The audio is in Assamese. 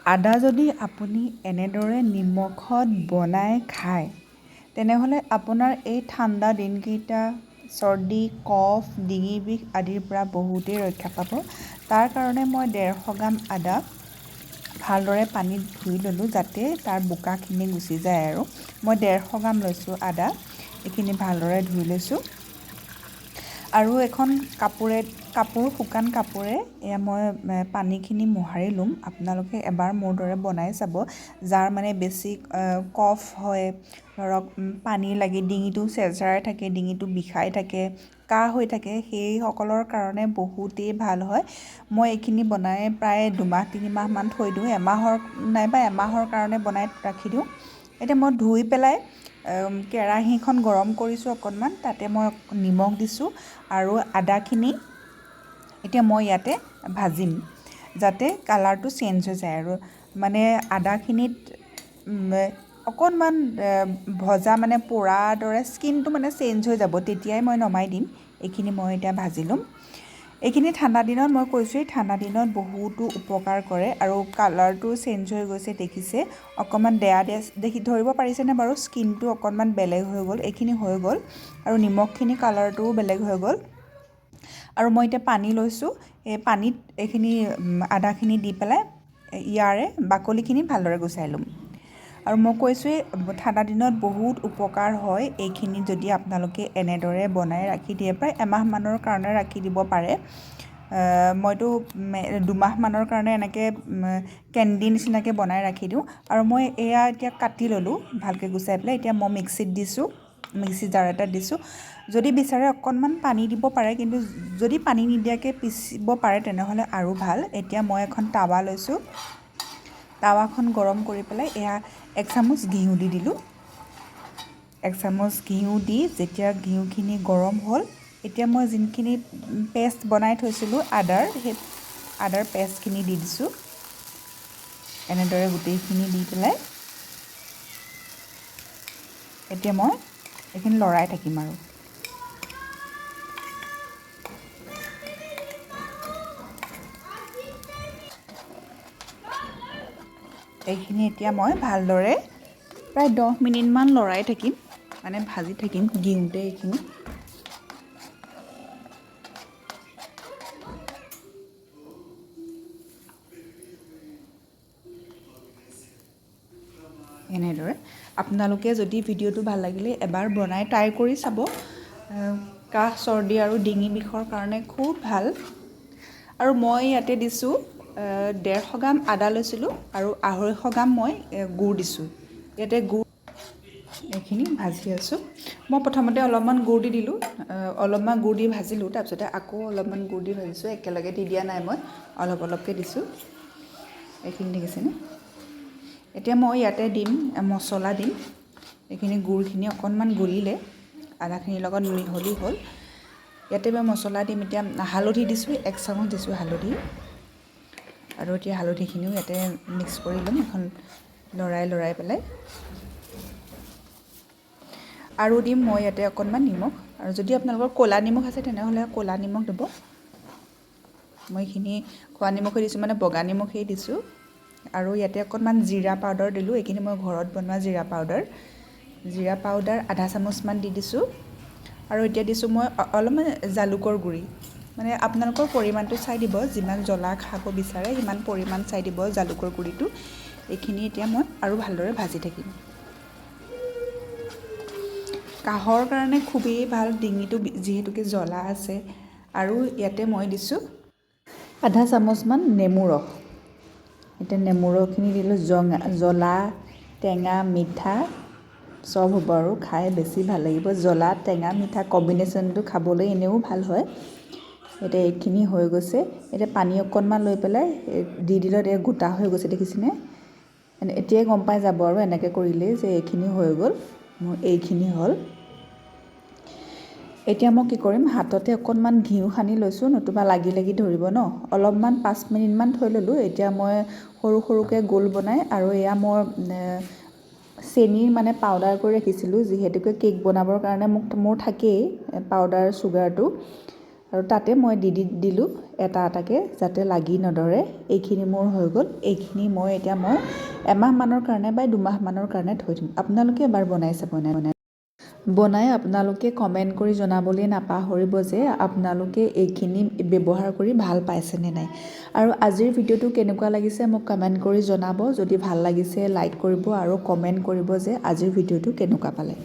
আদা যদি আপুনি এনেদৰে নিমখত বনাই খায় তেনেহ'লে আপোনাৰ এই ঠাণ্ডা দিনকেইটা চৰ্দি কফ ডিঙি বিষ আদিৰ পৰা বহুতেই ৰক্ষা পাব। তাৰ কাৰণে মই 150 গ্ৰাম আদা ভালদৰে পানীত ধুই ল'লোঁ যাতে তাৰ বোকাখিনি গুচি যায়। আৰু মই 150 গ্ৰাম লৈছোঁ আদা, এইখিনি ভালদৰে ধুই লৈছোঁ। আৰু এখন শুকান কাপোৰে এয়া মই পানীখিনি মোহাৰি ল'ম। আপোনালোকে এবাৰ মোৰ দৰে বনাই চাব। যাৰ মানে বেছি কফ হয়, ধৰক পানী লাগি ডিঙিটো চেৰচেৰাই থাকে, ডিঙিটো বিষাই থাকে, কাহ হৈ থাকে, সেইসকলৰ কাৰণে বহুতেই ভাল হয়। মই এইখিনি বনাই প্ৰায় 2-3 মাহমান থৈ দিওঁ, নাইবা এমাহৰ কাৰণে বনাই ৰাখি দিওঁ। এতিয়া মই ধুই পেলাই কেৰাহীখন গৰম কৰিছোঁ অকণমান, তাতে মই নিমখ দিছোঁ আৰু আদাখিনি এতিয়া মই ইয়াতে ভাজিম যাতে কালাৰটো চেঞ্জ হৈ যায়। আৰু মানে আদাখিনিত অকণমান ভজা মানে পোৰাৰ দৰে স্কিনটো মানে চেঞ্জ হৈ যাব, তেতিয়াই মই নমাই দিম। এইখিনি মই এতিয়া ভাজি ল'ম। এইখিনি ঠাণ্ডা দিনত মই কৈছোঁৱেই, ঠাণ্ডা দিনত বহুতো উপকাৰ কৰে। আৰু কালাৰটো চেঞ্জ হৈ গৈছে দেখিছে, অকণমান দেয়া দেখি ধৰিব পাৰিছেনে বাৰু? স্কিনটো অকণমান বেলেগ হৈ গ'ল, এইখিনি হৈ গ'ল। আৰু নিমখখিনি কালাৰটোও বেলেগ হৈ গ'ল। আৰু মই এতিয়া পানী লৈছোঁ, এই পানীত এইখিনি আদাখিনি দি পেলাই ইয়াৰে বাকলিখিনি ভালদৰে গুচাই ল'ম। আৰু মই কৈছোঁৱেই ঠাণ্ডা দিনত বহুত উপকাৰ হয় এইখিনি যদি আপোনালোকে এনেদৰে বনাই ৰাখি দিয়ে। প্ৰায় এমাহমানৰ কাৰণে ৰাখি দিব পাৰে। মইতো 2 মাহমানৰ কাৰণে এনেকৈ কেণ্ডি নিচিনাকৈ বনাই ৰাখি দিওঁ। আৰু মই এয়া এতিয়া কাটি ল'লোঁ ভালকৈ গুচাই পেলাই। এতিয়া মই মিক্সিত দিছোঁ, মিক্সি জাৰ এটাত দিছোঁ। যদি বিচাৰে অকণমান পানী দিব পাৰে, কিন্তু যদি পানী নিদিয়াকৈ পিচিব পাৰে তেনেহ'লে আৰু ভাল। এতিয়া মই এখন টাৱা লৈছোঁ, টাৱাখন গৰম কৰি পেলাই এয়া 1 চামুচ ঘিউ দি দিলোঁ। 1 চামুচ ঘিউ দি যেতিয়া ঘিউখিনি গৰম হ'ল, এতিয়া মই যোনখিনি পেষ্ট বনাই থৈছিলোঁ আদাৰ, সেই আদাৰ পেষ্টখিনি দি দিছোঁ। এনেদৰে গোটেইখিনি দি পেলাই এতিয়া মই এইখিনি লৰাই থাকিম। আৰু এইখিনি এতিয়া মই ভালদৰে প্ৰায় 10 মিনিটমান লৰাই থাকিম, মানে ভাজি থাকিম ঘিউতে এইখিনি। এনেদৰে আপোনালোকে যদি ভিডিঅ'টো ভাল লাগিলে এবাৰ বনাই ট্ৰাই কৰি চাব। কাহ চৰ্দি আৰু ডিঙি বিষৰ কাৰণে খুব ভাল। আৰু মই ইয়াতে দিছোঁ 150 গ্ৰাম আদা লৈছিলোঁ আৰু 250 গ্ৰাম মই গুড় দিছোঁ। ইয়াতে গুড় এইখিনি ভাজি আছোঁ। মই প্ৰথমতে অলপমান গুড় দি দিলোঁ, অলপমান গুড় দি ভাজিলোঁ, তাৰপিছতে আকৌ অলপমান গুড় দি ভাজিছোঁ। একেলগে দি দিয়া নাই, মই অলপ অলপকৈ দিছোঁ। এইখিনি দেখিছেনে? এতিয়া মই ইয়াতে দিম মছলা দিম। এইখিনি গুড়খিনি অকণমান গলিলে আদাখিনিৰ লগত মিহলি হ'ল। ইয়াতে মই মছলা দিম। এতিয়া হালধি দিছোঁ, 1 চামুচ দিছোঁ হালধি। আৰু এতিয়া হালধিখিনিও ইয়াতে মিক্স কৰি ল'ম, এখন লৰাই পেলাই। আৰু দিম মই ইয়াতে অকণমান নিমখ। আৰু যদি আপোনালোকৰ ক'লা নিমখ আছে তেনেহ'লে ক'লা নিমখ দিব। মই এইখিনি খোৱা নিমখেই দিছোঁ, মানে বগা নিমখেই দিছোঁ। আৰু ইয়াতে অকণমান জিৰা পাউডাৰ দিলোঁ। এইখিনি মই ঘৰত বনোৱা জিৰা পাউডাৰ। জিৰা পাউডাৰ 1/2 চামুচমান দি দিছোঁ। আৰু এতিয়া দিছোঁ মই অলপমান জালুকৰ গুড়ি, মানে আপোনালোকৰ পৰিমাণটো চাই দিব, যিমান জ্বলা খাব বিচাৰে সিমান পৰিমাণ চাই দিব জালুকৰ গুড়িটো। এইখিনি এতিয়া মই আৰু ভালদৰে ভাজি থাকিম। কাহৰ কাৰণে খুবেই ভাল, ডিঙিটো যিহেতুকে জ্বলা আছে। আৰু ইয়াতে মই দিছোঁ 1/2 চামুচমান নেমু ৰস। এতিয়া নেমু ৰসখিনি দিলোঁ। জ্বলা টেঙা মিঠা চব হ'ব আৰু খাই বেছি ভাল লাগিব। জ্বলা টেঙা মিঠা কম্বিনেশ্যনটো খাবলৈ এনেও ভাল হয়। এতিয়া এইখিনি হৈ গৈছে। এতিয়া পানী অকণমান লৈ পেলাই দি দিলত এই গোটা হৈ গৈছে, দেখিছেনে? এতিয়াই গম পাই যাব আৰু এনেকৈ কৰিলেই যে এইখিনি হৈ গ'ল। মোৰ এইখিনি হ'ল। এতিয়া মই কি কৰিম, হাততে অকণমান ঘিউ সানি লৈছোঁ, নতুবা লাগি ধৰিব ন। অলপমান 5 মিনিটমান থৈ ল'লোঁ। এতিয়া মই সৰু সৰুকৈ গোল বনাই, আৰু এয়া মই চেনি মানে পাউডাৰ কৰি ৰাখিছিলোঁ, যিহেতুকে কেক বনাবৰ কাৰণে মোৰ থাকেই পাউডাৰ চুগাৰটো। আৰু তাতে মই দিলোঁ এটা এটাকৈ যাতে লাগি নধৰে। এইখিনি মোৰ হৈ গ'ল। এইখিনি মই এমাহমানৰ কাৰণে বা 2 মাহমানৰ কাৰণে থৈ দিম। আপোনালোকে এবাৰ বনাই আপোনালোকে কমেণ্ট কৰি জনাবলৈ নাপাহৰিব যে আপোনালোকে এইখিনি ব্যৱহাৰ কৰি ভাল পাইছেনে নাই। আৰু আজিৰ ভিডিঅ'টো কেনেকুৱা লাগিছে মোক কমেণ্ট কৰি জনাব। যদি ভাল লাগিছে লাইক কৰিব আৰু কমেণ্ট কৰিব যে আজিৰ ভিডিঅ'টো কেনেকুৱা পালে।